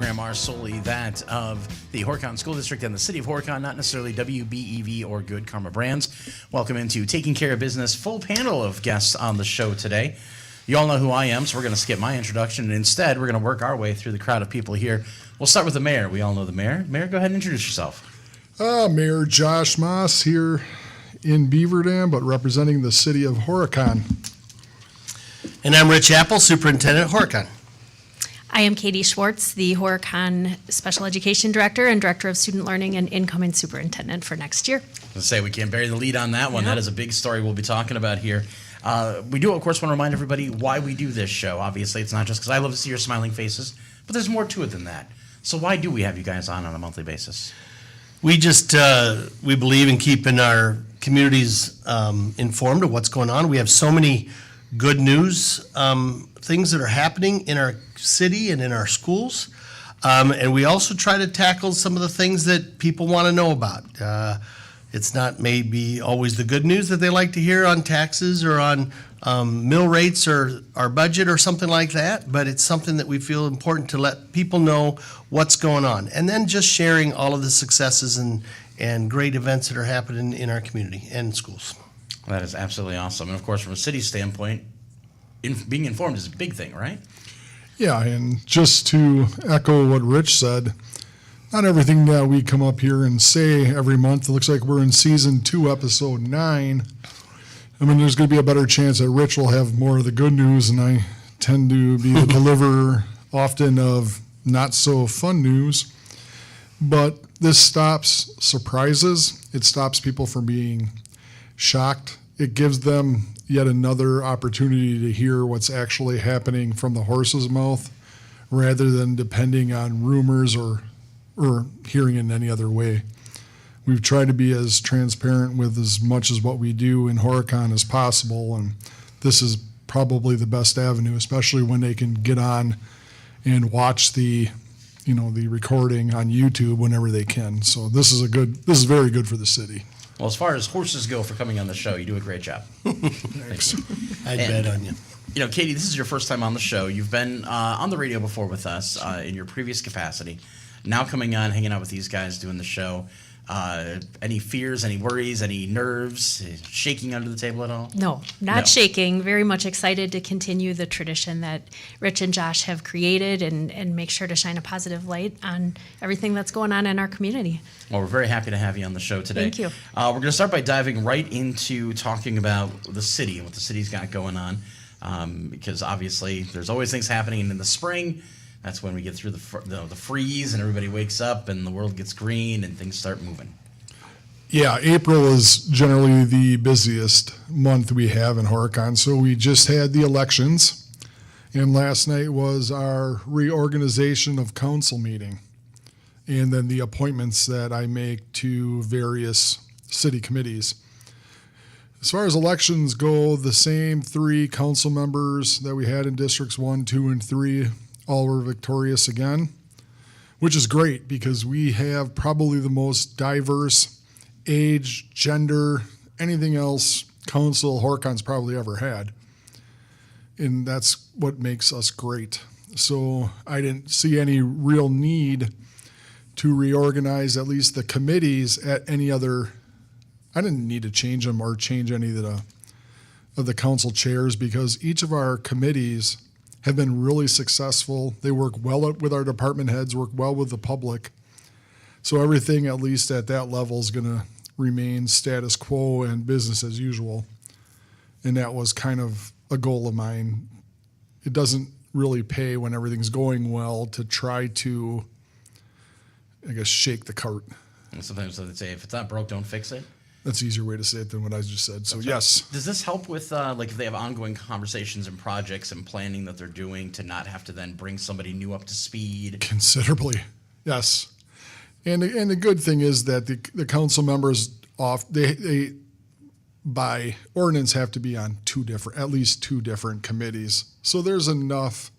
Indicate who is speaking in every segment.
Speaker 1: Are solely that of the Horicon School District and the City of Horicon, not necessarily WBEV or Good Karma Brands. Welcome into Taking Care of Business. Full panel of guests on the show today. You all know who I am, so we're going to skip my introduction, and instead we're going to work our way through the crowd of people here. We'll start with the mayor. We all know the mayor. Mayor, go ahead and introduce yourself.
Speaker 2: Mayor Josh Moss here in Beaver Dam, but representing the City of Horicon.
Speaker 3: And I'm Rich Apple, Superintendent Horicon.
Speaker 4: I am Katie Schwartz, the Horicon Special Education Director and Director of Student Learning and incoming Superintendent for next year.
Speaker 1: Let's say we can't bury the lead on that one.
Speaker 4: Yeah.
Speaker 1: That is a big story we'll be talking about here. We do, of course, want to remind everybody why we do this show. Obviously, it's not just because I love to see your smiling faces, but there's more to it than that. So why do we have you guys on a monthly basis?
Speaker 3: We just, we believe in keeping our communities informed of what's going on. We have so many good news things that are happening in our city and in our schools. And we also try to tackle some of the things that people want to know about. It's not maybe always the good news that they like to hear on taxes or on mill rates or our budget or something like that, but it's something that we feel important to let people know what's going on. And then just sharing all of the successes and great events that are happening in our community and schools.
Speaker 1: That is absolutely awesome. And, of course, from a city standpoint, being informed is a big thing, right?
Speaker 2: Yeah, and just to echo what Rich said, not everything that we come up here and say every month, it looks like we're in season 2, episode 9. I mean, there's going to be a better chance that Rich will have more of the good news, and I tend to be the deliverer often of not so fun news. But this stops surprises. It stops people from being shocked. It gives them yet another opportunity to hear what's actually happening from the horse's mouth rather than depending on rumors or hearing in any other way. We've tried to be as transparent with as much as what we do in Horicon as possible, and this is probably the best avenue, especially when they can get on and watch the recording on YouTube whenever they can. So this is very good for the city.
Speaker 1: Well, as far as horses go for coming on the show, you do a great job.
Speaker 2: Thanks.
Speaker 3: I'd bet on you.
Speaker 1: You know, Katie, this is your first time on the show. You've been on the radio before with us in your previous capacity. Now coming on, hanging out with these guys, doing the show. Any fears, any worries, any nerves, shaking under the table at all?
Speaker 4: No, not shaking. Very much excited to continue the tradition that Rich and Josh have created and make sure to shine a positive light on everything that's going on in our community.
Speaker 1: Well, we're very happy to have you on the show today.
Speaker 4: Thank you.
Speaker 1: We're going to start by diving right into talking about the city and what the city's got going on, because obviously there's always things happening, and in the spring, that's when we get through the freeze and everybody wakes up and the world gets green and things start moving.
Speaker 2: Yeah, April is generally the busiest month we have in Horicon. So we just had the elections, and last night was our reorganization of council meeting, and then the appointments that I make to various city committees. As far as elections go, the same 3 council members that we had in districts 1, 2, and 3 all were victorious again, which is great because we have probably the most diverse age, gender, anything else council Horicon's probably ever had. And that's what makes us great. So I didn't see any real need to reorganize at least the committees at any other. I didn't need to change them or change any of the council chairs because each of our committees have been really successful. They work well with our department heads, work well with the public. So everything, at least at that level, is going to remain status quo and business as usual. And that was kind of a goal of mine. It doesn't really pay when everything's going well to try to, I guess, shake the cart.
Speaker 1: And sometimes they say, if it's not broke, don't fix it.
Speaker 2: That's an easier way to say it than what I just said. So, yes.
Speaker 1: Does this help with, if they have ongoing conversations and projects and planning that they're doing to not have to then bring somebody new up to speed?
Speaker 2: Considerably, yes. And the good thing is that the council members, they by ordinance have to be on at least two different committees. So there's enough,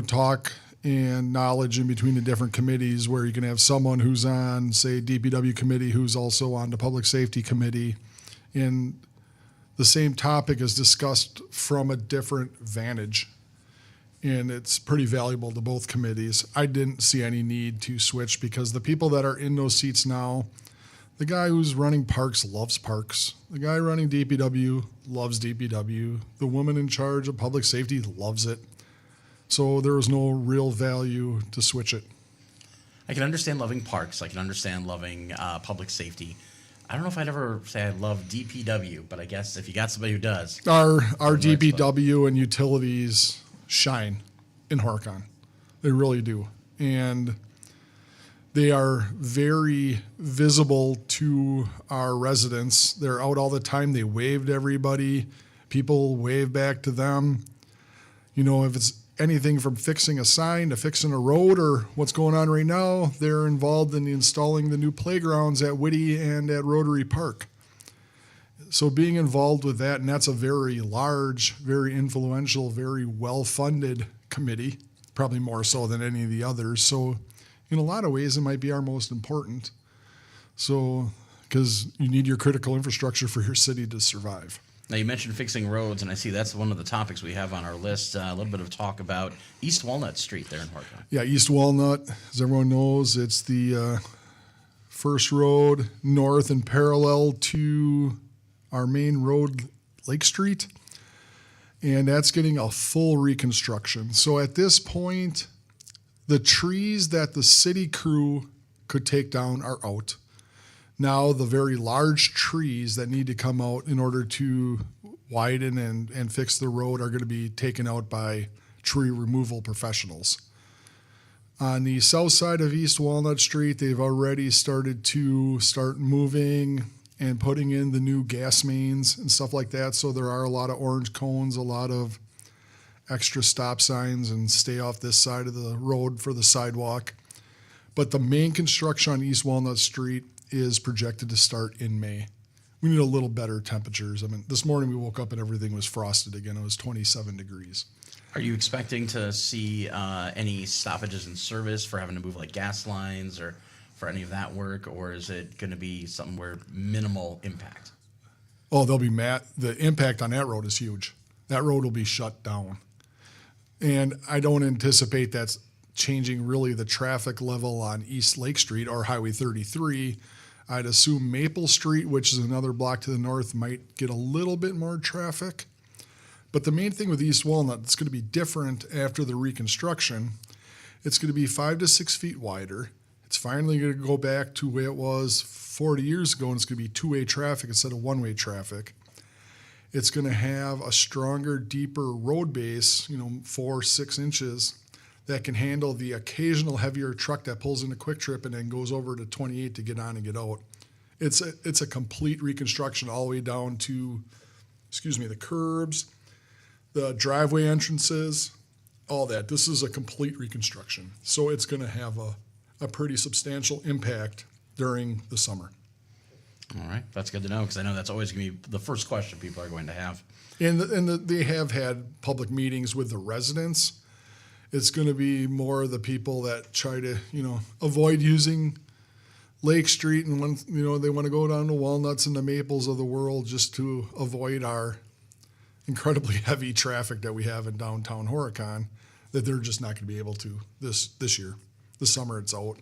Speaker 2: talk and knowledge in between the different committees where you can have someone who's on, say, DPW committee who's also on the public safety committee, and the same topic is discussed from a different vantage. and it's pretty valuable to both committees. I didn't see any need to switch because the people that are in those seats now, the guy who's running parks loves parks. The guy running DPW loves DPW. The woman in charge of public safety loves it. So there was no real value to switch it.
Speaker 1: I can understand loving parks. I can understand loving public safety. I don't know if I'd ever say I love DPW, but I guess if you got somebody who does.
Speaker 2: Our DPW and utilities shine in Horicon. They really do. And they are very visible to our residents. They're out all the time. They wave to everybody. People wave back to them. You know, if it's anything from fixing a sign to fixing a road or what's going on right now, they're involved in installing the new playgrounds at Whitty and at Rotary Park. So being involved with that, and that's a very large, very influential, very well-funded committee, probably more so than any of the others. So in a lot of ways, it might be our most important. So, because you need your critical infrastructure for your city to survive.
Speaker 1: Now, you mentioned fixing roads, and I see that's one of the topics we have on our list. A little bit of talk about East Walnut Street there in Horicon.
Speaker 2: Yeah, East Walnut, as everyone knows, it's the first road north and parallel to our main road, Lake Street. And that's getting a full reconstruction. So at this point, the trees that the city crew could take down are out. Now the very large trees that need to come out in order to widen and fix the road are going to be taken out by tree removal professionals. On the south side of East Walnut Street, they've already started moving and putting in the new gas mains and stuff like that. So there are a lot of orange cones, a lot of extra stop signs, and stay off this side of the road for the sidewalk. But the main construction on East Walnut Street is projected to start in May. We need a little better temperatures. I mean, this morning we woke up and everything was frosted again. It was 27 degrees.
Speaker 1: Are you expecting to see any stoppages in service for having to move like gas lines or for any of that work, or is it going to be something where minimal impact?
Speaker 2: Oh, the impact on that road is huge. That road will be shut down. And I don't anticipate that's changing really the traffic level on East Lake Street or Highway 33. I'd assume Maple Street, which is another block to the north, might get a little bit more traffic. But the main thing with East Walnut, it's going to be different after the reconstruction. It's going to be 5 to 6 feet wider. It's finally going to go back to where it was 40 years ago, and it's going to be two-way traffic instead of one-way traffic. It's going to have a stronger, deeper road base, 4-6 inches, that can handle the occasional heavier truck that pulls into Quick Trip and then goes over to 28 to get on and get out. It's a complete reconstruction all the way down to, the curbs, the driveway entrances, all that. This is a complete reconstruction. So it's going to have a pretty substantial impact during the summer.
Speaker 1: All right, that's good to know because I know that's always going to be the first question people are going to have.
Speaker 2: And they have had public meetings with the residents. It's going to be more the people that try to, avoid using Lake Street and when, they want to go down to Walnuts and the Maples of the world just to avoid our incredibly heavy traffic that we have in downtown Horicon, that they're just not going to be able to this year. This summer it's out.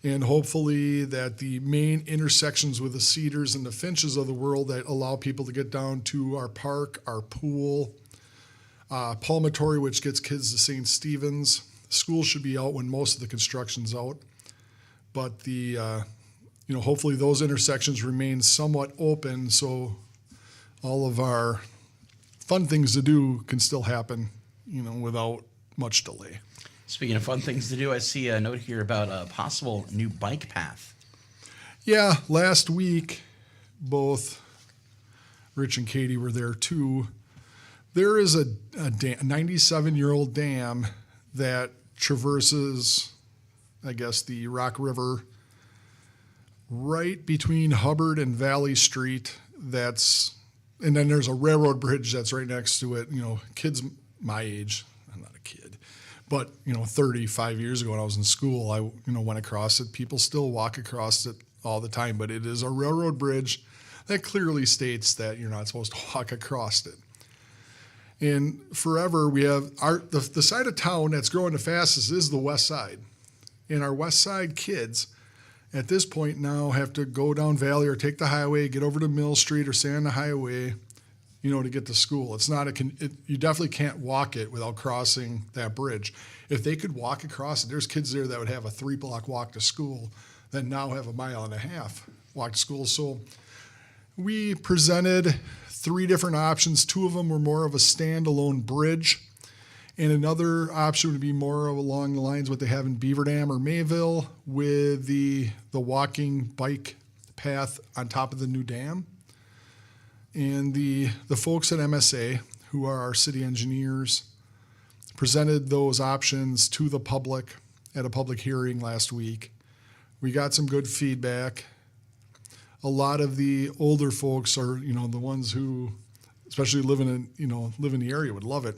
Speaker 2: And hopefully that the main intersections with the Cedars and the Finches of the world that allow people to get down to our park, our pool, Palmatory, which gets kids to St. Stephen's. School should be out when most of the construction's out. But hopefully those intersections remain somewhat open so all of our fun things to do can still happen, without much delay.
Speaker 1: Speaking of fun things to do, I see a note here about a possible new bike path.
Speaker 2: Yeah, last week, both Rich and Katie were there too. There is a 97-year-old dam that traverses, I guess, the Rock River right between Hubbard and Valley Street. And then there's a railroad bridge that's right next to it. Kids my age, I'm not a kid, but 35 years ago when I was in school, I went across it. People still walk across it all the time, but it is a railroad bridge that clearly states that you're not supposed to walk across it. And forever we have the side of town that's growing the fastest is the west side. And our west side kids at this point now have to go down Valley or take the highway, get over to Mill Street or stay on the highway, to get to school. It's not you definitely can't walk it without crossing that bridge. If they could walk across it, there's kids there that would have a 3-block walk to school that now have a 1.5-mile walk to school. So we presented 3 different options. 2 of them were more of a standalone bridge. And another option would be more along the lines of what they have in Beaver Dam or Mayville with the walking bike path on top of the new dam. And the folks at MSA, who are our city engineers, presented those options to the public at a public hearing last week. We got some good feedback. A lot of the older folks are, the ones who, especially live in the area, would love it.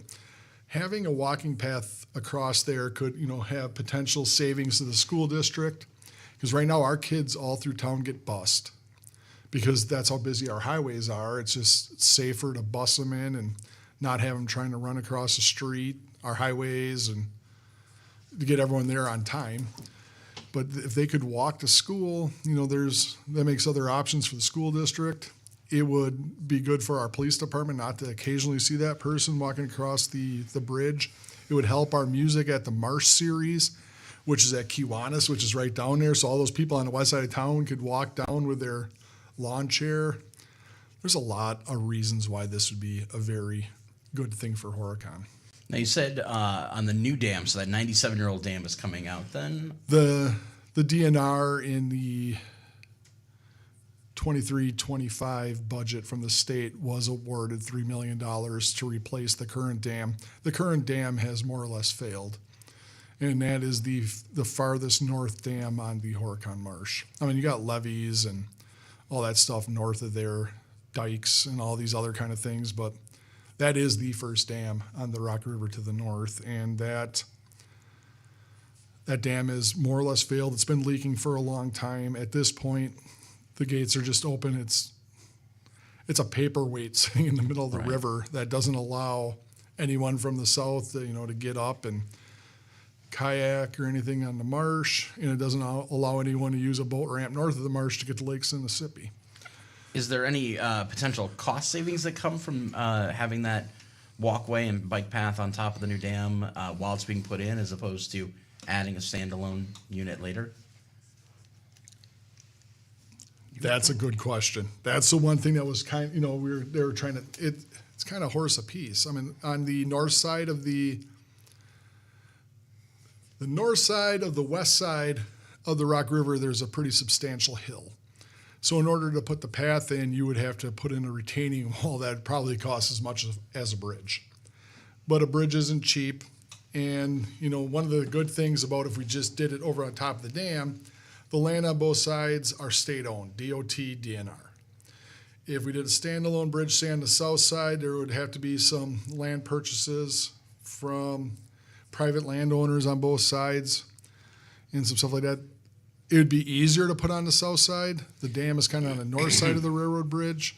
Speaker 2: Having a walking path across there could, have potential savings to the school district. Because right now our kids all through town get bused because that's how busy our highways are. It's just safer to bus them in and not have them trying to run across the street, our highways, and to get everyone there on time. But if they could walk to school, that makes other options for the school district. It would be good for our police department not to occasionally see that person walking across the bridge. It would help our music at the Marsh series, which is at Kiwanis, which is right down there. So all those people on the west side of town could walk down with their lawn chair. There's a lot of reasons why this would be a very good thing for Horicon.
Speaker 1: Now you said on the new dam, so that 97-year-old dam is coming out then?
Speaker 2: The DNR in the 23-25 budget from the state was awarded $3 million to replace the current dam. The current dam has more or less failed, and that is the farthest north dam on the Horicon Marsh. I mean, you got levees and all that stuff north of there, dikes and all these other kind of things, but that is the first dam on the Rock River to the north, and that dam is more or less failed. It's been leaking for a long time. At this point, the gates are just open. It's a paperweight sitting in the middle of the river that doesn't allow anyone from the south to get up and kayak or anything on the marsh, and it doesn't allow anyone to use a boat ramp north of the marsh to get to Lake Mississippi.
Speaker 1: Is there any potential cost savings that come from having that walkway and bike path on top of the new dam while it's being put in, as opposed to adding a standalone unit later?
Speaker 2: That's a good question. That's the one thing that was they were trying to. It's kind of horse apiece. I mean, on the north side of the west side of the Rock River, there's a pretty substantial hill. So in order to put the path in, you would have to put in a retaining wall that would probably cost as much as a bridge. But a bridge isn't cheap. And, one of the good things about if we just did it over on top of the dam, the land on both sides are state-owned, DOT, DNR. If we did a standalone bridge, say on the south side, there would have to be some land purchases from private landowners on both sides and some stuff like that. It would be easier to put on the south side. The dam is kind of on the north side of the railroad bridge.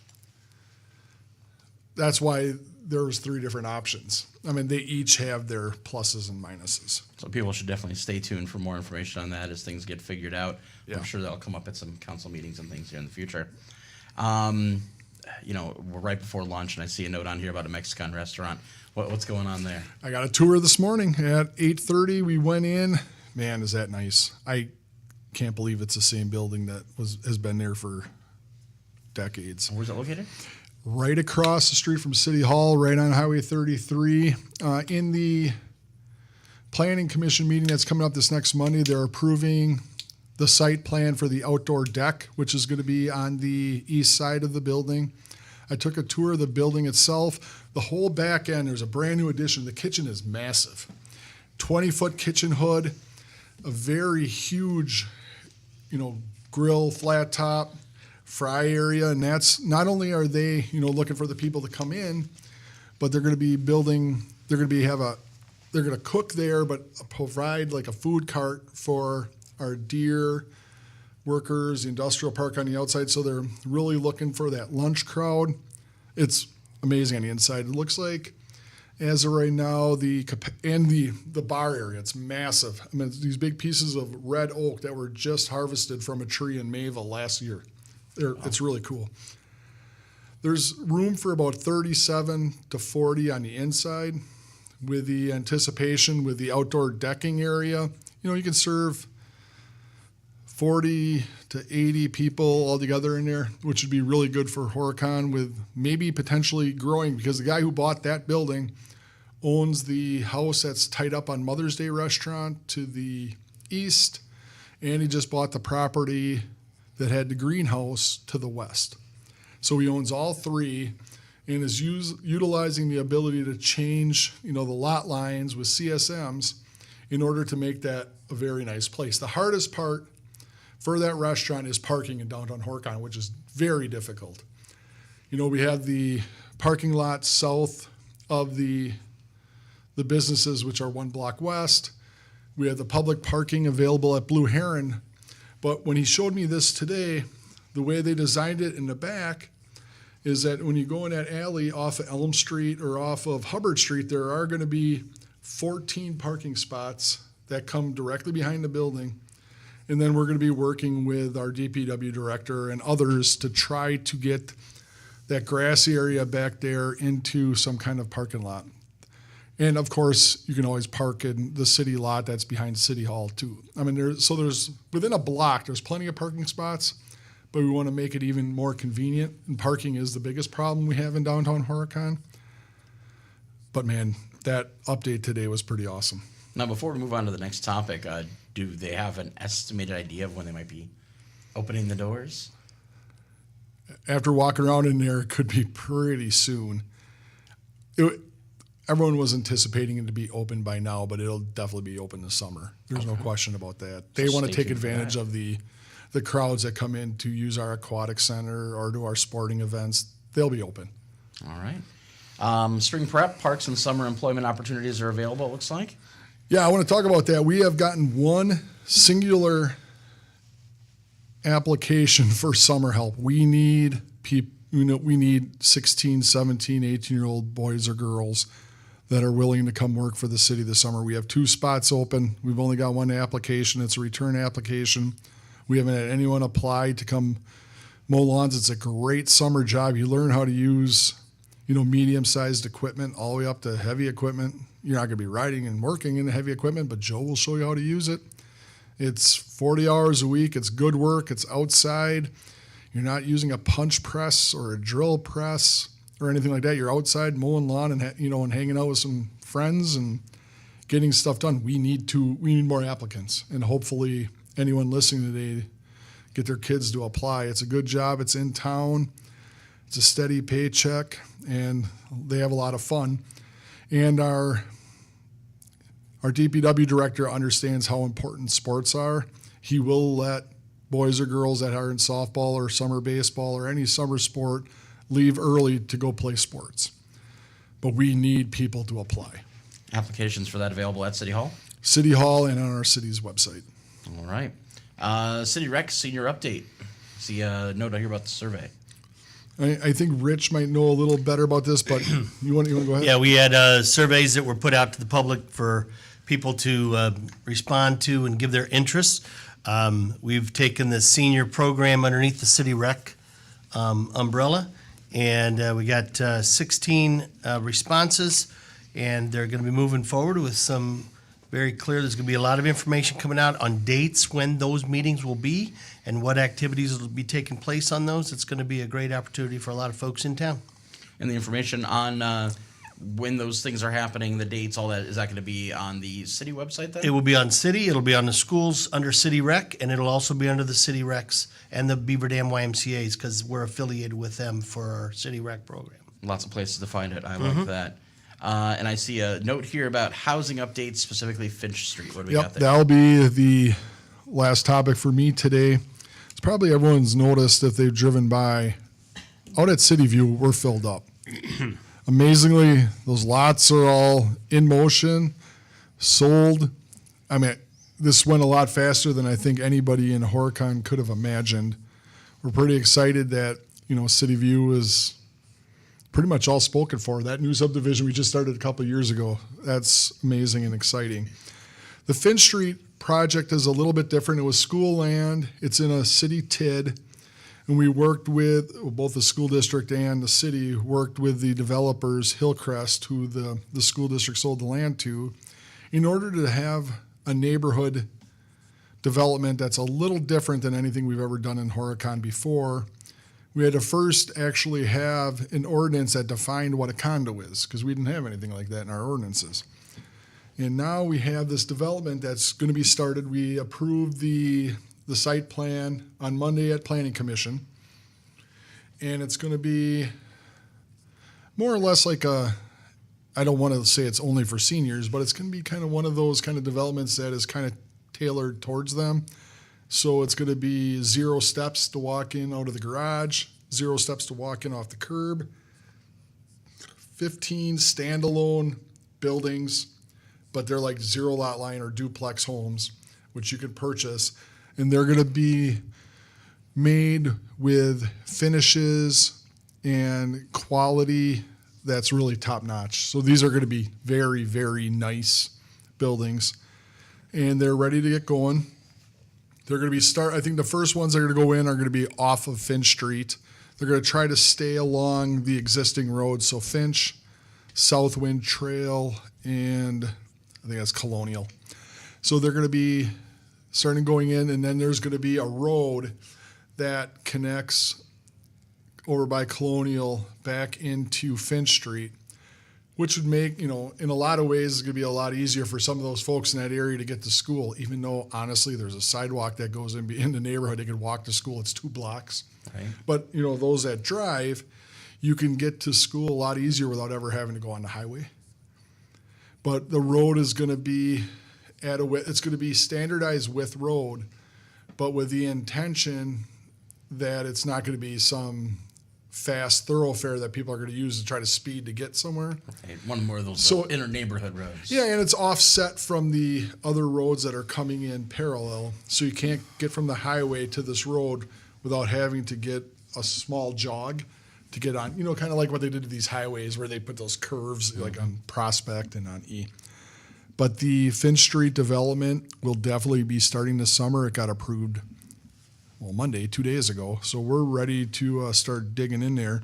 Speaker 2: That's why there was 3 different options. I mean, they each have their pluses and minuses.
Speaker 1: So people should definitely stay tuned for more information on that as things get figured out.
Speaker 2: Yeah.
Speaker 1: I'm sure that'll come up at some council meetings and things here in the future. We're right before lunch, and I see a note on here about a Mexican restaurant. What's going on there?
Speaker 2: I got a tour this morning at 8:30. We went in. Man, is that nice. I can't believe it's the same building that has been there for decades.
Speaker 1: Where's it located?
Speaker 2: Right across the street from City Hall, right on Highway 33. In the Planning Commission meeting that's coming up this next Monday, they're approving the site plan for the outdoor deck, which is going to be on the east side of the building. I took a tour of the building itself. The whole back end, there's a brand new addition. The kitchen is massive. 20-foot kitchen hood, a very huge, grill, flat top, fry area, and that's not only are they looking for the people to come in, but they're going to be building. They're going to cook there, but provide like a food cart for our deer workers, the industrial park on the outside. So they're really looking for that lunch crowd. It's amazing on the inside. It looks like As of right now, the bar area, it's massive. I mean, it's these big pieces of red oak that were just harvested from a tree in Mayville last year. It's really cool. There's room for about 37 to 40 on the inside. With the anticipation, with the outdoor decking area, you can serve 40 to 80 people all together in there, which would be really good for Horicon, with maybe potentially growing, because the guy who bought that building owns the house that's tied up on Mother's Day Restaurant to the east, and he just bought the property that had the greenhouse to the west. So he owns all three and is utilizing the ability to change, the lot lines with CSMs in order to make that a very nice place. The hardest part for that restaurant is parking in downtown Horicon, which is very difficult. We have the parking lot south of the businesses, which are one block west. We have the public parking available at Blue Heron. But when he showed me this today, the way they designed it in the back is that when you go in that alley off of Elm Street or off of Hubbard Street, there are going to be 14 parking spots that come directly behind the building. And then we're going to be working with our DPW director and others to try to get that grassy area back there into some kind of parking lot. And of course, you can always park in the city lot that's behind City Hall too. I mean, there's within a block, there's plenty of parking spots, but we want to make it even more convenient. And parking is the biggest problem we have in downtown Horicon. But man, that update today was pretty awesome.
Speaker 1: Now, before we move on to the next topic, do they have an estimated idea of when they might be opening the doors?
Speaker 2: After walking around in there, it could be pretty soon. Everyone was anticipating it to be open by now, but it'll definitely be open this summer. There's no question about that. They want to take advantage of the crowds that come in to use our aquatic center or do our sporting events. They'll be open.
Speaker 1: All right. Spring prep, parks and summer employment opportunities are available, it looks like.
Speaker 2: Yeah, I want to talk about that. We have gotten one singular application for summer help. We need people, we need 16, 17, 18-year-old boys or girls that are willing to come work for the city this summer. We have 2 spots open. We've only got one application. It's a return application. We haven't had anyone apply to come mow lawns. It's a great summer job. You learn how to use, medium-sized equipment all the way up to heavy equipment. You're not going to be riding and working in heavy equipment, but Joe will show you how to use it. It's 40 hours a week. It's good work. It's outside. You're not using a punch press or a drill press or anything like that. You're outside mowing lawn and and hanging out with some friends and getting stuff done. We need more applicants, and hopefully anyone listening today get their kids to apply. It's a good job. It's in town. It's a steady paycheck, and they have a lot of fun. And our DPW director understands how important sports are. He will let boys or girls that are in softball or summer baseball or any summer sport leave early to go play sports. But we need people to apply.
Speaker 1: Applications for that available at City Hall?
Speaker 2: City Hall and on our city's website.
Speaker 1: All right. City Rec senior update. See a note here about the survey.
Speaker 2: I think Rich might know a little better about this, but you want to go ahead?
Speaker 3: Yeah, we had surveys that were put out to the public for people to respond to and give their interests. We've taken the senior program underneath the City Rec umbrella, and we got 16 responses, and they're going to be moving forward with some very clear. There's going to be a lot of information coming out on dates when those meetings will be and what activities will be taking place on those. It's going to be a great opportunity for a lot of folks in town.
Speaker 1: And the information on when those things are happening, the dates, all that, is that going to be on the city website then?
Speaker 3: It will be on city, it'll be on the schools under City Rec, and it'll also be under the City Recs and the Beaver Dam YMCA's, because we're affiliated with them for our City Rec program.
Speaker 1: Lots of places to find it. I like that. And I see a note here about housing updates, specifically Finch Street. What do we got there?
Speaker 2: That'll be the last topic for me today. It's probably everyone's noticed if they've driven by. Out at City View, we're filled up. Amazingly, those lots are all in motion, sold. I mean, this went a lot faster than I think anybody in Horicon could have imagined. We're pretty excited that, City View is pretty much all spoken for. That new subdivision we just started a couple of years ago, that's amazing and exciting. The Finch Street project is a little bit different. It was school land. It's in a city TID. And we worked with, both the school district and the city worked with the developers, Hillcrest, who the school district sold the land to, in order to have a neighborhood development that's a little different than anything we've ever done in Horicon before. We had to first actually have an ordinance that defined what a condo is, because we didn't have anything like that in our ordinances. And now we have this development that's going to be started. We approved the site plan on Monday at Planning Commission. And it's going to be more or less like I don't want to say it's only for seniors, but it's going to be kind of one of those kind of developments that is kind of tailored towards them. So it's going to be 0 steps to walk in out of the garage, 0 steps to walk in off the curb, 15 standalone buildings, but they're like 0 lot line or duplex homes, which you can purchase. And they're going to be made with finishes and quality that's really top notch. So these are going to be very, very nice buildings. And they're ready to get going. They're going to be I think the first ones that are going to go in are going to be off of Finch Street. They're going to try to stay along the existing roads. So Finch, Southwind Trail, and I think that's Colonial. So they're going to be starting going in, and then there's going to be a road that connects over by Colonial back into Finch Street, which would make, in a lot of ways, it's going to be a lot easier for some of those folks in that area to get to school, even though, honestly, there's a sidewalk that goes in the neighborhood. They could walk to school. It's 2 blocks.
Speaker 1: Right.
Speaker 2: But, those that drive, you can get to school a lot easier without ever having to go on the highway. But the road is going to be it's going to be standardized width road, but with the intention that it's not going to be some fast thoroughfare that people are going to use to try to speed to get somewhere.
Speaker 1: Okay, one more of those inner neighborhood roads.
Speaker 2: Yeah, and it's offset from the other roads that are coming in parallel, so you can't get from the highway to this road without having to get a small jog to get on, kind of like what they did to these highways where they put those curves like on Prospect and on E. But the Finch Street development will definitely be starting this summer. It got approved, Monday, 2 days ago. So we're ready to start digging in there.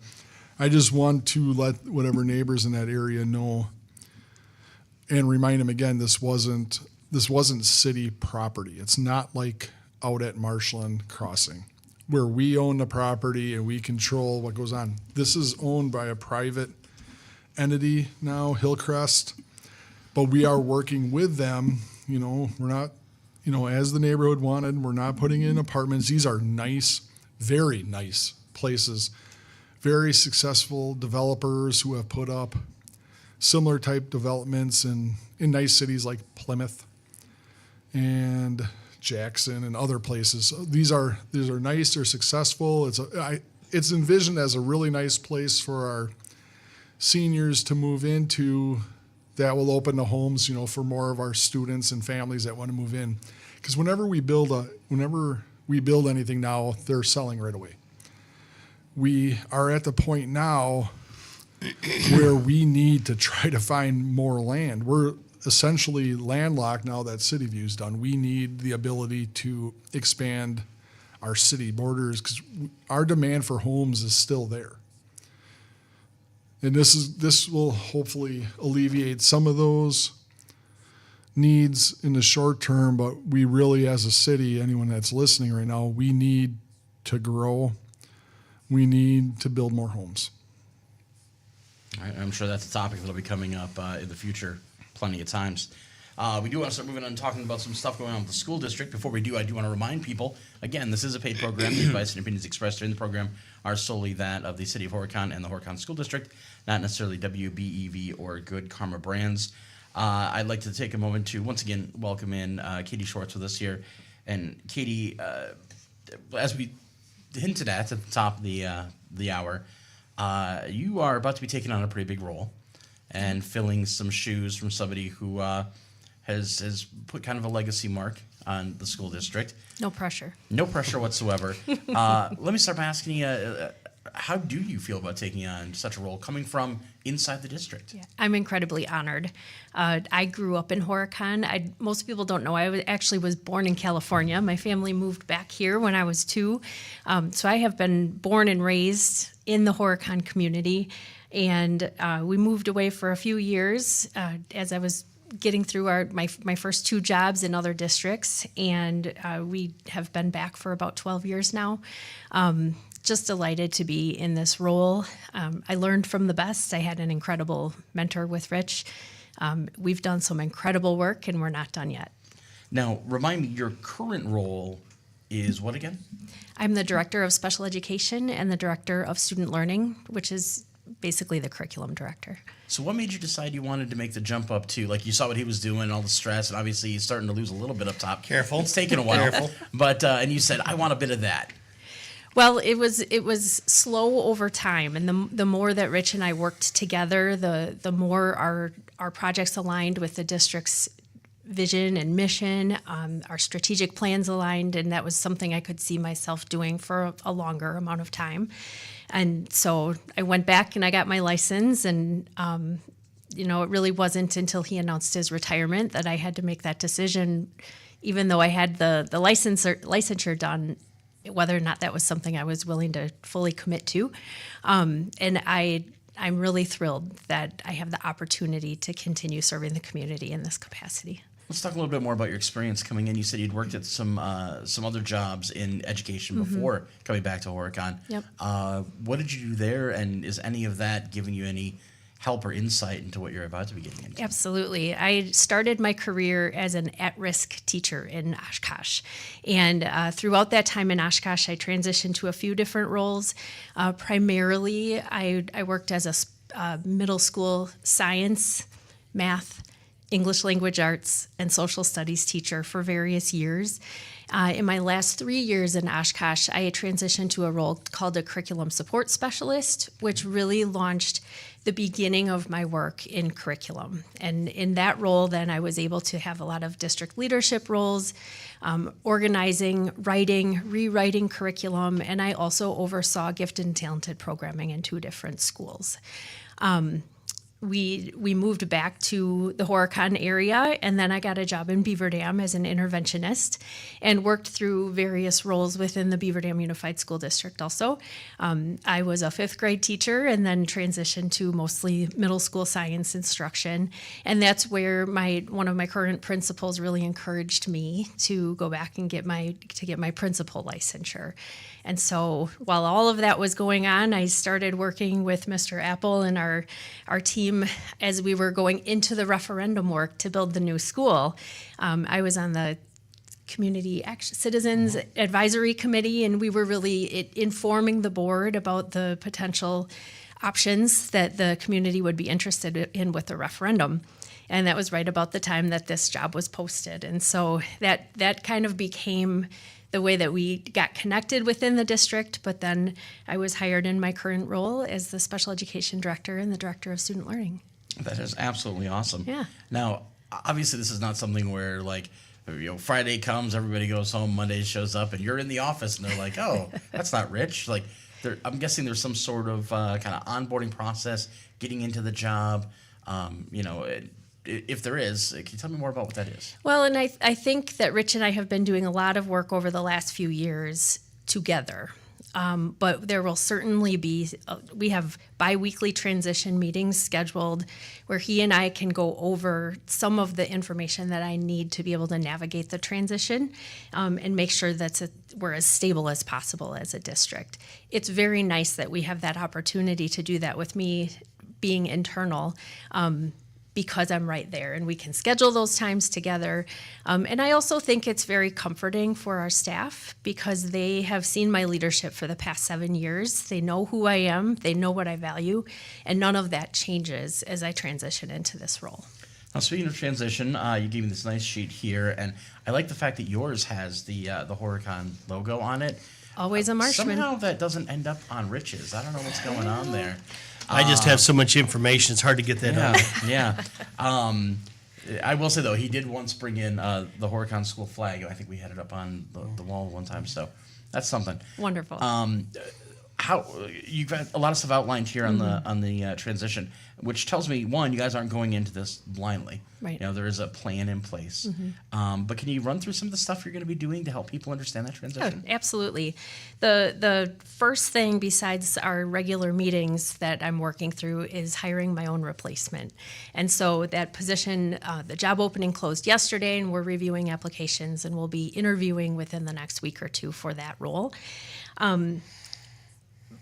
Speaker 2: I just want to let whatever neighbors in that area know and remind them again, this wasn't city property. It's not like out at Marshland Crossing where we own the property and we control what goes on. This is owned by a private entity now, Hillcrest. But we are working with them, we're not, as the neighborhood wanted, we're not putting in apartments. These are nice, very nice places, very successful developers who have put up similar type developments in nice cities like Plymouth and Jackson and other places. So these are nice, they're successful. It's envisioned as a really nice place for our seniors to move into. That will open the homes, for more of our students and families that want to move in. Because whenever we build anything now, they're selling right away. We are at the point now where we need to try to find more land. We're essentially landlocked now that City View's done. We need the ability to expand our city borders because our demand for homes is still there. And this will hopefully alleviate some of those needs in the short term, but we really, as a city, anyone that's listening right now, we need to grow. We need to build more homes.
Speaker 1: I'm sure that's a topic that'll be coming up in the future plenty of times. We do want to start moving on and talking about some stuff going on with the school district. Before we do, I do want to remind people, again, this is a paid program. The advice and opinions expressed during the program are solely that of the City of Horicon and the Horicon School District, not necessarily WBEV or Good Karma Brands. I'd like to take a moment to once again welcome in Katie Schwartz with us here. And Katie, as we hinted at the top of the hour, you are about to be taking on a pretty big role and filling some shoes from somebody who has put kind of a legacy mark on the school district.
Speaker 4: No pressure.
Speaker 1: No pressure whatsoever. Let me start by asking you, how do you feel about taking on such a role coming from inside the district?
Speaker 4: Yeah, I'm incredibly honored. I grew up in Horicon. Most people don't know actually was born in California. My family moved back here when I was 2. So I have been born and raised in the Horicon community. And we moved away for a few years as I was getting through my first 2 jobs in other districts. And we have been back for about 12 years now. Just delighted to be in this role. I learned from the best. I had an incredible mentor with Rich. We've done some incredible work, and we're not done yet.
Speaker 1: Now, remind me, your current role is what again?
Speaker 4: I'm the Director of Special Education and the Director of Student Learning, which is basically the curriculum director.
Speaker 1: So what made you decide you wanted to make the jump up to, like, you saw what he was doing, all the stress, and obviously he's starting to lose a little bit up top.
Speaker 3: Careful.
Speaker 1: It's taken a while.
Speaker 3: Careful.
Speaker 1: But, and you said, I want a bit of that.
Speaker 4: Well, it was slow over time, and the more that Rich and I worked together, the more our projects aligned with the district's vision and mission, our strategic plans aligned, and that was something I could see myself doing for a longer amount of time. And so I went back and I got my license, and it really wasn't until he announced his retirement that I had to make that decision, even though I had the licensure done, whether or not that was something I was willing to fully commit to. And I'm really thrilled that I have the opportunity to continue serving the community in this capacity.
Speaker 1: Let's talk a little bit more about your experience coming in. You said you'd worked at some other jobs in education before coming back to Horicon.
Speaker 4: Yep.
Speaker 1: What did you do there, and is any of that giving you any help or insight into what you're about to be getting into?
Speaker 4: Absolutely. I started my career as an at-risk teacher in Oshkosh. And throughout that time in Oshkosh, I transitioned to a few different roles. Primarily, I worked as a middle school science, math, English language arts, and social studies teacher for various years. In my last 3 years in Oshkosh, I transitioned to a role called a curriculum support specialist, which really launched the beginning of my work in curriculum. And in that role, then I was able to have a lot of district leadership roles, organizing, writing, rewriting curriculum, and I also oversaw gifted and talented programming in 2 different schools. We moved back to the Horicon area, and then I got a job in Beaver Dam as an interventionist and worked through various roles within the Beaver Dam Unified School District also. I was a 5th grade teacher and then transitioned to mostly middle school science instruction, and that's where one of my current principals really encouraged me to go back and get my principal licensure. And so while all of that was going on, I started working with Mr. Apple and our team as we were going into the referendum work to build the new school. I was on the Community Action Citizens Advisory Committee, and we were really informing the board about the potential options that the community would be interested in with the referendum. And that was right about the time that this job was posted. And so that kind of became the way that we got connected within the district, but then I was hired in my current role as the special education director and the director of student learning.
Speaker 1: That is absolutely awesome.
Speaker 4: Yeah.
Speaker 1: Now, obviously, this is not something where, like, Friday comes, everybody goes home, Monday shows up, and you're in the office, and they're like, oh, that's not Rich. Like, I'm guessing there's some sort of kind of onboarding process, getting into the job, if there is, can you tell me more about what that is?
Speaker 4: Well, and I think that Rich and I have been doing a lot of work over the last few years together. But there will certainly be, we have biweekly transition meetings scheduled where he and I can go over some of the information that I need to be able to navigate the transition and make sure that we're as stable as possible as a district. It's very nice that we have that opportunity to do that with me being internal. Because I'm right there and we can schedule those times together. And I also think it's very comforting for our staff because they have seen my leadership for the past 7 years. They know who I am, they know what I value, and none of that changes as I transition into this role.
Speaker 1: Now, speaking of transition, you gave me this nice sheet here, and I like the fact that yours has the Horicon logo on it.
Speaker 4: Always a Marshman.
Speaker 1: Somehow that doesn't end up on Rich's. I don't know what's going on there.
Speaker 3: I just have so much information, it's hard to get that out.
Speaker 1: Yeah. I will say, though, he did once bring in the Horicon school flag. I think we had it up on the wall one time, so that's something.
Speaker 4: Wonderful.
Speaker 1: How how you've got a lot of stuff outlined here on the transition, which tells me, one, you guys aren't going into this blindly.
Speaker 4: Right.
Speaker 1: You know, there is a plan in place. But can you run through some of the stuff you're going to be doing to help people understand that transition?
Speaker 4: Yeah, absolutely. The first thing besides our regular meetings that I'm working through is hiring my own replacement. And so that position, the job opening closed yesterday, and we're reviewing applications, and we'll be interviewing within the next week or two for that role.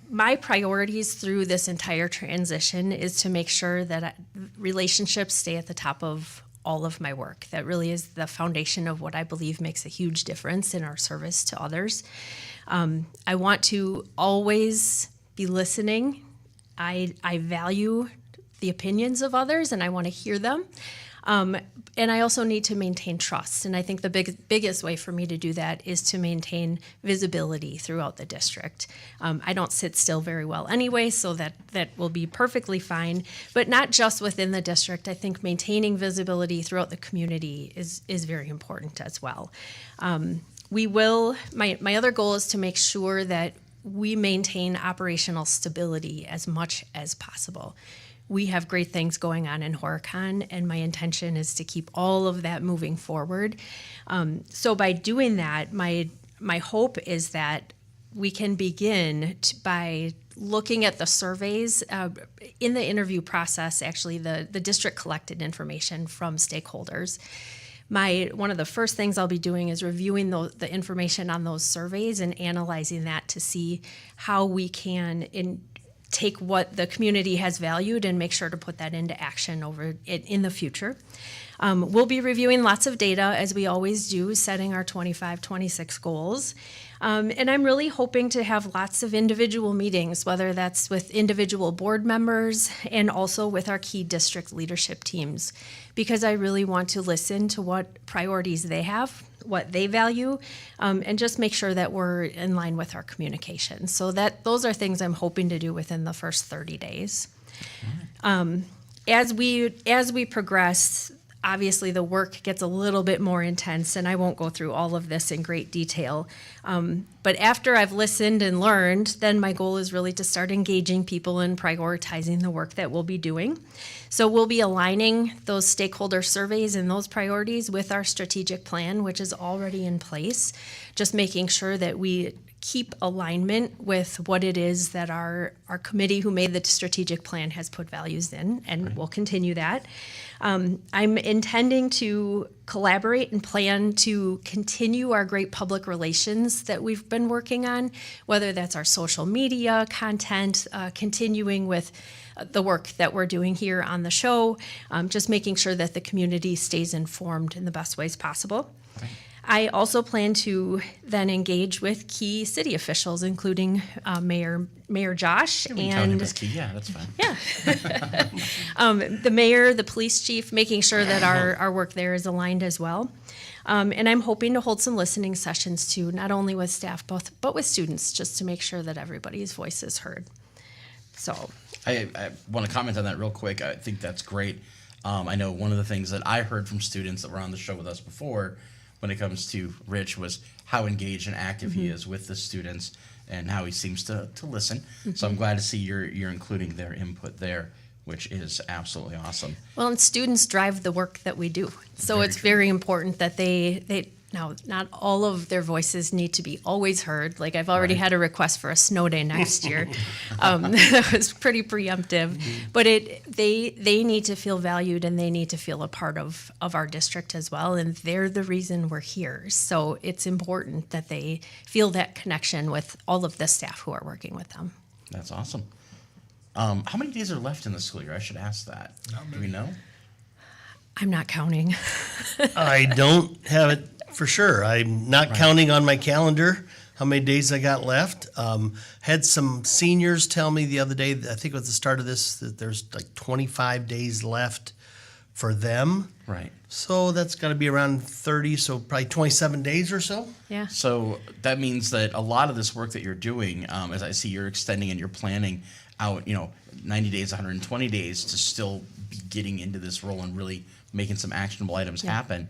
Speaker 4: My priorities through this entire transition is to make sure that relationships stay at the top of all of my work. That really is the foundation of what I believe makes a huge difference in our service to others. I want to always be listening. I value the opinions of others, and I want to hear them. And I also need to maintain trust. And I think the biggest way for me to do that is to maintain visibility throughout the district. I don't sit still very well anyway, so that will be perfectly fine. But not just within the district. I think maintaining visibility throughout the community is very important as well. My other goal is to make sure that we maintain operational stability as much as possible. We have great things going on in Horicon, and my intention is to keep all of that moving forward. So by doing that, my hope is that we can begin by looking at the surveys. In the interview process, actually, the district collected information from stakeholders. One of the first things I'll be doing is reviewing the information on those surveys and analyzing that to see how we can take what the community has valued and make sure to put that into action in the future. We'll be reviewing lots of data, as we always do, setting our 25-26 goals. And I'm really hoping to have lots of individual meetings, whether that's with individual board members and also with our key district leadership teams, because I really want to listen to what priorities they have, what they value, and just make sure that we're in line with our communication. So those are things I'm hoping to do within the first 30 days. As we progress, obviously the work gets a little bit more intense, and I won't go through all of this in great detail. But after I've listened and learned, then my goal is really to start engaging people and prioritizing the work that we'll be doing. So we'll be aligning those stakeholder surveys and those priorities with our strategic plan, which is already in place, just making sure that we keep alignment with what it is that our committee who made the strategic plan has put values in, and we'll continue that. I'm intending to collaborate and plan to continue our great public relations that we've been working on, whether that's our social media content, continuing with the work that we're doing here on the show, just making sure that the community stays informed in the best ways possible. Okay. I also plan to then engage with key city officials, including Mayor Josh
Speaker 1: We count him as key. Yeah, that's fine.
Speaker 4: Yeah. The mayor, the police chief, making sure that our work there is aligned as well. And I'm hoping to hold some listening sessions too, not only with staff, but with students, just to make sure that everybody's voice is heard. So
Speaker 1: I want to comment on that real quick. I think that's great. I know one of the things that I heard from students that were on the show with us before, when it comes to Rich, was how engaged and active he is with the students and how he seems to listen. So I'm glad to see you're including their input there, which is absolutely awesome.
Speaker 4: Well, and students drive the work that we do. So it's very important that they now, not all of their voices need to be always heard. Like, I've already had a request for a snow day next year. That was pretty preemptive. But they need to feel valued, and they need to feel a part of our district as well. And they're the reason we're here. So it's important that they feel that connection with all of the staff who are working with them.
Speaker 1: That's awesome. How many days are left in the school year? I should ask that. Do we know?
Speaker 4: I'm not counting.
Speaker 3: I don't have it for sure. I'm not counting on my calendar how many days I got left. Had some seniors tell me the other day, I think it was the start of this, that there's like 25 days left for them.
Speaker 1: Right.
Speaker 3: So that's got to be around 30, so probably 27 days or so.
Speaker 4: Yeah.
Speaker 1: So that means that a lot of this work that you're doing, as I see you're extending and you're planning out, 90 days, 120 days to still be getting into this role and really making some actionable items happen.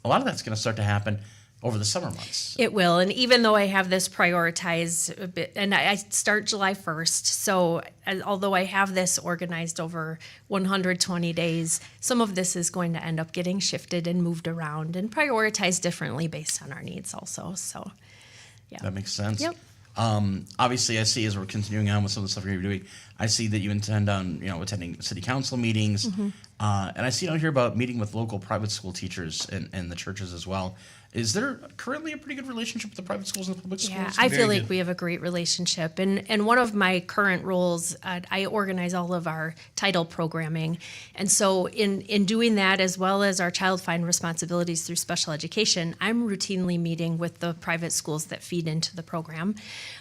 Speaker 1: A lot of that's going to start to happen over the summer months.
Speaker 4: It will. And even though I have this prioritized a bit, and I start July 1st, so although I have this organized over 120 days, some of this is going to end up getting shifted and moved around and prioritized differently based on our needs also. So, yeah.
Speaker 1: That makes sense.
Speaker 4: Yep.
Speaker 1: Obviously, I see as we're continuing on with some of the stuff you're doing, I see that you intend on, attending city council meetings, and I see out here about meeting with local private school teachers and the churches as well. Is there currently a pretty good relationship with the private schools and the public schools?
Speaker 4: Yeah, I feel like we have a great relationship. And one of my current roles, I organize all of our title programming. And so in doing that, as well as our child find responsibilities through special education, I'm routinely meeting with the private schools that feed into the program.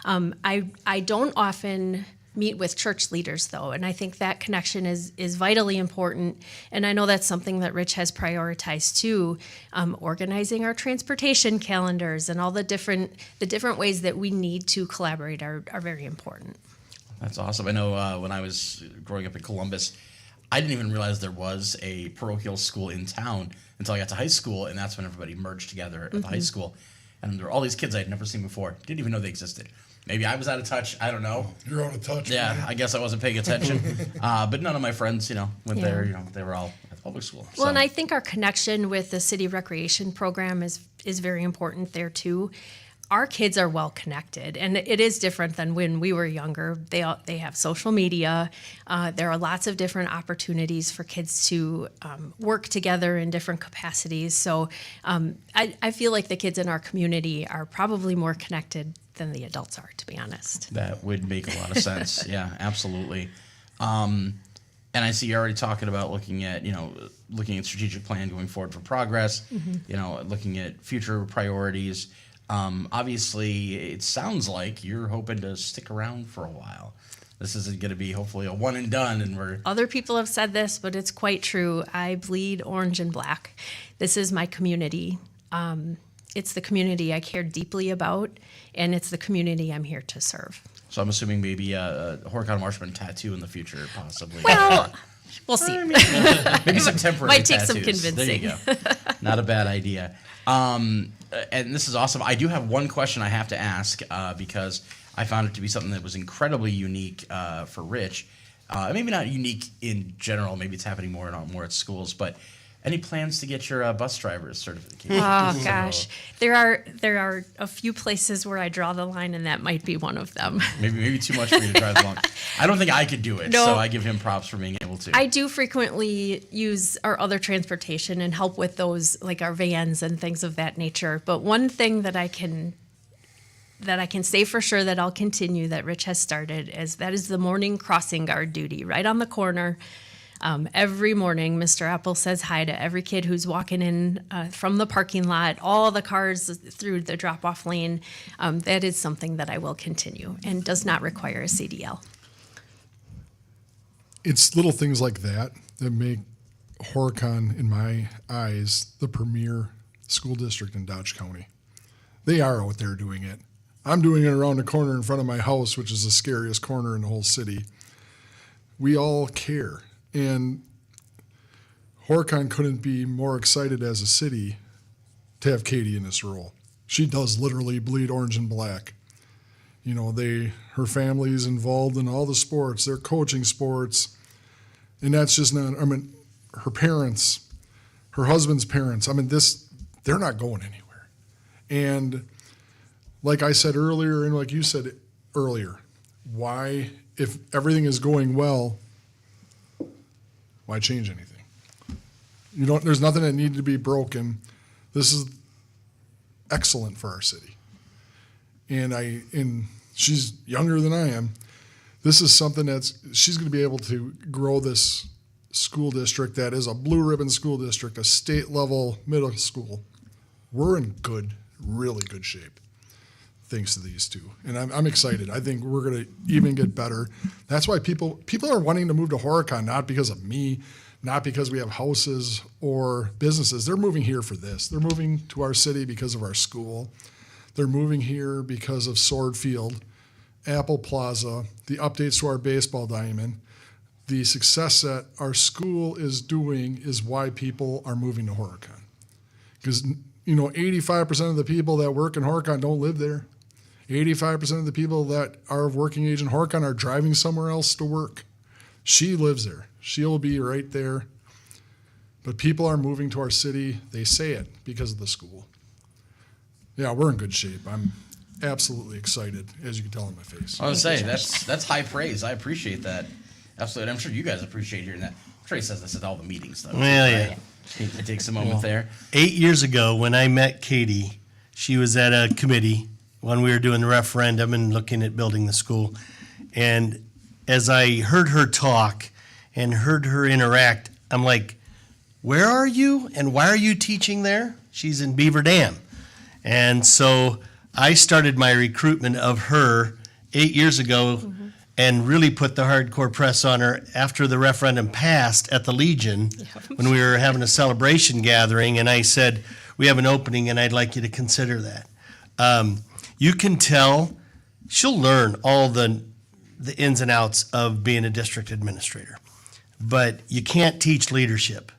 Speaker 4: I don't often meet with church leaders, though, and I think that connection is vitally important. And I know that's something that Rich has prioritized too. Organizing our transportation calendars and all the different ways that we need to collaborate are very important.
Speaker 1: That's awesome. I know when I was growing up in Columbus, I didn't even realize there was a parochial school in town until I got to high school, and that's when everybody merged together at the high school. And there were all these kids I'd never seen before. Didn't even know they existed. Maybe I was out of touch. I don't know.
Speaker 2: You're out of touch.
Speaker 1: Yeah,
Speaker 2: man.
Speaker 1: I guess I wasn't paying attention. But none of my friends, went there. They were all at the public school.
Speaker 4: Well, and I think our connection with the city recreation program is very important there too. Our kids are well connected, and it is different than when we were younger. They have social media. There are lots of different opportunities for kids to work together in different capacities. So I feel like the kids in our community are probably more connected than the adults are, to be honest.
Speaker 1: That would make a lot of sense. Yeah, absolutely. And I see you're already talking about looking at strategic plan going forward for progress, looking at future priorities. Obviously, it sounds like you're hoping to stick around for a while. This isn't going to be hopefully a one and done, and we're...
Speaker 4: Other people have said this, but it's quite true. I bleed orange and black. This is my community. It's the community I care deeply about, and it's the community I'm here to serve.
Speaker 1: So I'm assuming maybe a Horicon Marshman tattoo in the this, possibly.
Speaker 4: Well, we'll see.
Speaker 1: Maybe some temporary
Speaker 4: Might take
Speaker 1: tattoos.
Speaker 4: some convincing.
Speaker 1: There you go. Not a bad idea. And this is awesome. I do have one question I have to ask because I found it to be something that was incredibly unique for Rich. Maybe not unique in general. Maybe it's happening more at schools, but any plans to get your bus driver's certification?
Speaker 4: Oh gosh, there are a few places where I draw the line, and that might be one of them.
Speaker 1: Maybe too much for you to drive along. I don't think I could do it,
Speaker 4: No.
Speaker 1: so I give him props for being able to.
Speaker 4: I do frequently use our other transportation and help with those, like our vans and things of that nature. But one thing that I can say for sure that I'll continue that Rich has started is the morning crossing guard duty right on the corner. Every morning, Mr. Apple says hi to every kid who's walking in from the parking lot, all the cars through the drop-off lane. That is something that I will continue and does not require a CDL.
Speaker 2: It's little things like that make Horicon, in my eyes, the premier school district in Dodge County. They are out there doing it. I'm doing it around the corner in front of my house, which is the scariest corner in the whole city. We all care. And Horicon couldn't be more excited as a city to have Katie in this role. She does literally bleed orange and black. Her family's involved in all the sports. They're coaching sports. And that's just not, her parents, her husband's parents, they're not going anywhere. And like I said earlier, and like you said earlier, why, if everything is going well, why change anything? There's nothing that needed to be broken. This is excellent for our city. And she's younger than I am. This is something she's going to be able to grow this school district that is a blue ribbon school district, a state level middle school. We're in really good shape, thanks to these two. And I'm excited. I think we're going to even get better. That's why people are wanting to move to Horicon, not because of me, not because we have houses or businesses. They're moving here for this. They're moving to our city because of our school. They're moving here because of Sword Field, Apple Plaza, the updates to our baseball diamond. The success that our school is doing is why people are moving to Horicon. Because 85% of the people that work in Horicon don't live there. 85% of the people that are of working age in Horicon are driving somewhere else to work. She lives there. She'll be right there. But people are moving to our city. They say it because of the school. Yeah, we're in good shape. I'm absolutely excited, as you can tell in my face.
Speaker 1: I was going to say, that's high praise. I appreciate that. Absolutely. I'm sure you guys appreciate hearing that. I'm sure he says this at all the meetings, though.
Speaker 3: Well, yeah.
Speaker 1: It takes a moment there.
Speaker 3: 8 years ago, when I met Katie, she was at a committee when we were doing the referendum and looking at building the school. And as I heard her talk and heard her interact, I'm like, where are you and why are you teaching there? She's in Beaver Dam. And so I started my recruitment of her 8 years ago and really put the hardcore press on her after the referendum passed at the Legion when we were having a celebration gathering. And I said, we have an opening and I'd like you to consider that. You can tell she'll learn all the ins and outs of being a district administrator, but you can't teach leadership.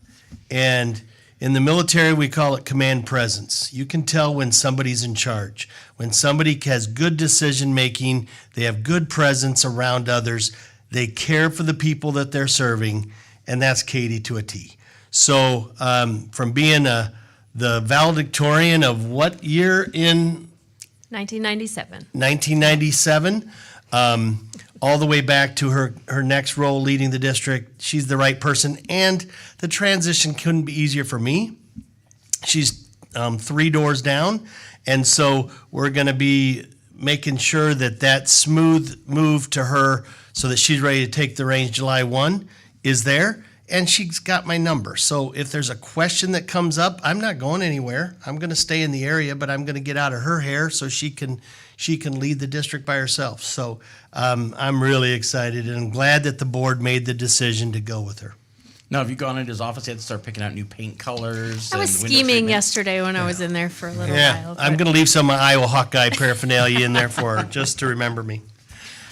Speaker 3: And in the military, we call it command presence. You can tell when somebody's in charge, when somebody has good decision making, they have good presence around others, they care for the people that they're serving, and that's Katie to a T. So from being the valedictorian of what year in
Speaker 4: 1997.
Speaker 3: 1997, all the way back to her next role leading the district. She's the right person, and the transition couldn't be easier for me. She's 3 doors down, and so we're going to be making sure that smooth move to her so that she's ready to take the reins July 1 is there, and she's got my number. So if there's a question that comes up, I'm not going anywhere. I'm going to stay in the area, but I'm going to get out of her hair so she can lead the district by herself. So I'm really excited, and I'm glad that the board made the decision to go with her.
Speaker 1: Now, have you gone into his office yet to start picking out new paint colors?
Speaker 4: I was
Speaker 1: and window
Speaker 4: scheming
Speaker 1: treatment?
Speaker 4: yesterday when I was in there for a little
Speaker 3: Yeah,
Speaker 4: while.
Speaker 3: I'm going to leave some of my Iowa Hawkeye paraphernalia in there for her, just to remember me.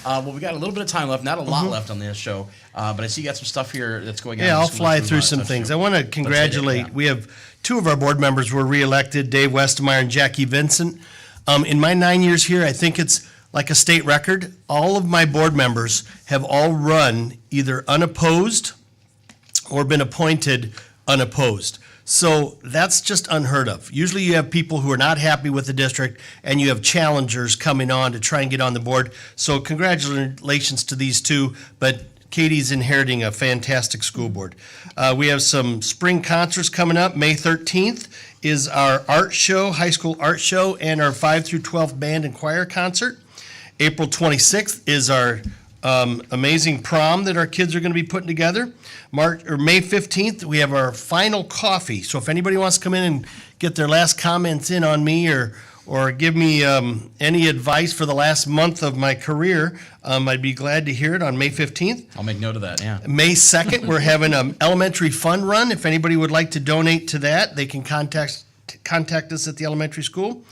Speaker 1: Well, we got a little bit of time left, not a lot left on this show, but I see you got some stuff here that's going on.
Speaker 3: Yeah,
Speaker 1: in
Speaker 3: I'll
Speaker 1: the school
Speaker 3: fly
Speaker 1: that
Speaker 3: through
Speaker 1: we
Speaker 3: some
Speaker 1: wanna touch
Speaker 3: things.
Speaker 1: on.
Speaker 3: I want to
Speaker 1: Let's hit it,
Speaker 3: congratulate,
Speaker 1: yeah.
Speaker 3: we have 2 of our board members were reelected, Dave Westmeyer and Jackie Vincent. In my 9 years here, I think it's like a state record. All of my board members have all run either unopposed or been appointed unopposed. So that's just unheard of. Usually you have people who are not happy with the district and you have challengers coming on to try and get on the board. So congratulations to these 2, but Katie's inheriting a fantastic school board. We have some spring concerts coming up. May 13th is our art show, high school art show, and our 5 through 12 band and choir concert. April 26th is our amazing prom that our kids are going to be putting together. May 15th, we have our final coffee. So if anybody wants to come in and get their last comments in on me or give me any advice for the last month of my career, I'd be glad to hear it on May 15th.
Speaker 1: I'll make note of that, yeah.
Speaker 3: May 2nd, we're having an elementary fun run. If anybody would like to donate to that, they can contact us at the elementary school.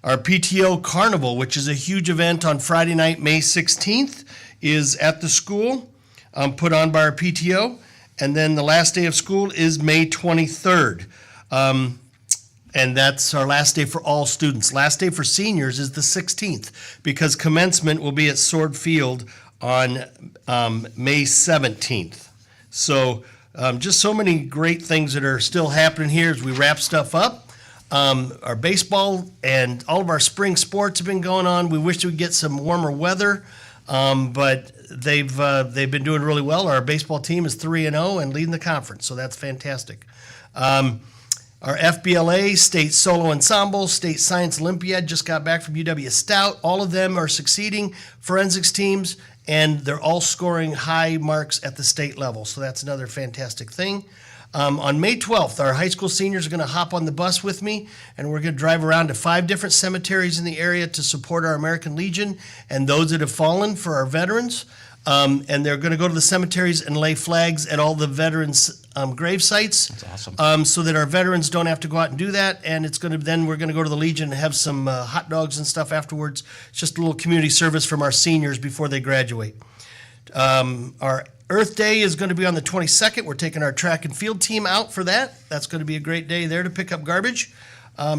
Speaker 3: Our PTO Carnival, which is a huge event on Friday night, May 16th, is at the school, put on by our PTO. And then the last day of school is May 23rd. And that's our last day for all students. Last day for seniors is the 16th, because commencement will be at Sword Field on May 17th. So just so many great things that are still happening here as we wrap stuff up. Our baseball and all of our spring sports have been going on. We wish we could get some warmer weather, but they've been doing really well. Our baseball team is 3-0 and leading the conference, so that's fantastic. Our FBLA, State Solo Ensemble, State Science Olympiad just got back from UW Stout. All of them are succeeding forensics teams, and they're all scoring high marks at the state level, so that's another fantastic thing. On May 12th, our high school seniors are going to hop on the bus with me, and we're going to drive around to 5 different cemeteries in the area to support our American Legion and those that have fallen for our veterans. And they're going to go to the cemeteries and lay flags at all the veterans' grave sites.
Speaker 1: That's awesome.
Speaker 3: So that our veterans don't have to go out and do that. And then we're going to go to the Legion and have some hot dogs and stuff afterwards. It's just a little community service from our seniors before they graduate. Our Earth Day is going to be on the 22nd. We're taking our track and field team out for that. That's going to be a great day there to pick up garbage.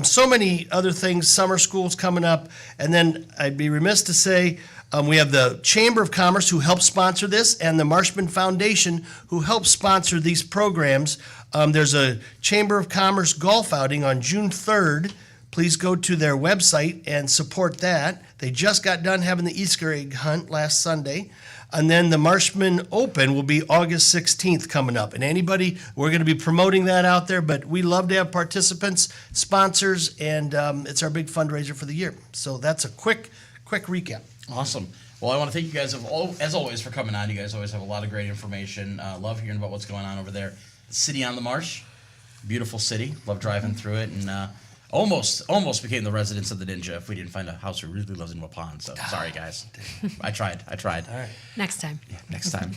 Speaker 3: So many other things, summer school's coming up. And then I'd be remiss to say, we have the Chamber of Commerce who helps sponsor this and the Marshman Foundation who helps sponsor these programs. There's a Chamber of Commerce golf outing on June 3rd. Please go to their website and support that. They just got done having the Easter egg hunt last Sunday. And then the Marshman Open will be August 16th coming up. And anybody, we're going to be promoting that out there, but we love to have participants, sponsors, and it's our big fundraiser for the year. So that's a quick recap.
Speaker 1: Awesome. Well, I want to thank you guys, as always, for coming on. You guys always have a lot of great information. Love hearing about what's going on over there. The city on the Marsh, beautiful city. Love driving through it, and almost became the residents of the Ninja if we didn't find a house who really lives in Waupun. So sorry, guys. I tried. All right.
Speaker 4: Next time.
Speaker 1: Yeah, next time.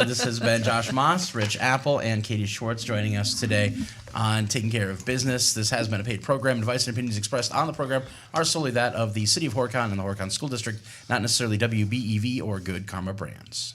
Speaker 1: This has been Josh Moss, Rich Apple, and Katie Schwartz joining us today on Taking Care of Business. This has been a paid program. Advice and opinions expressed on the program are solely that of the City of Horicon and the Horicon School District, not necessarily WBEV or Good Karma Brands.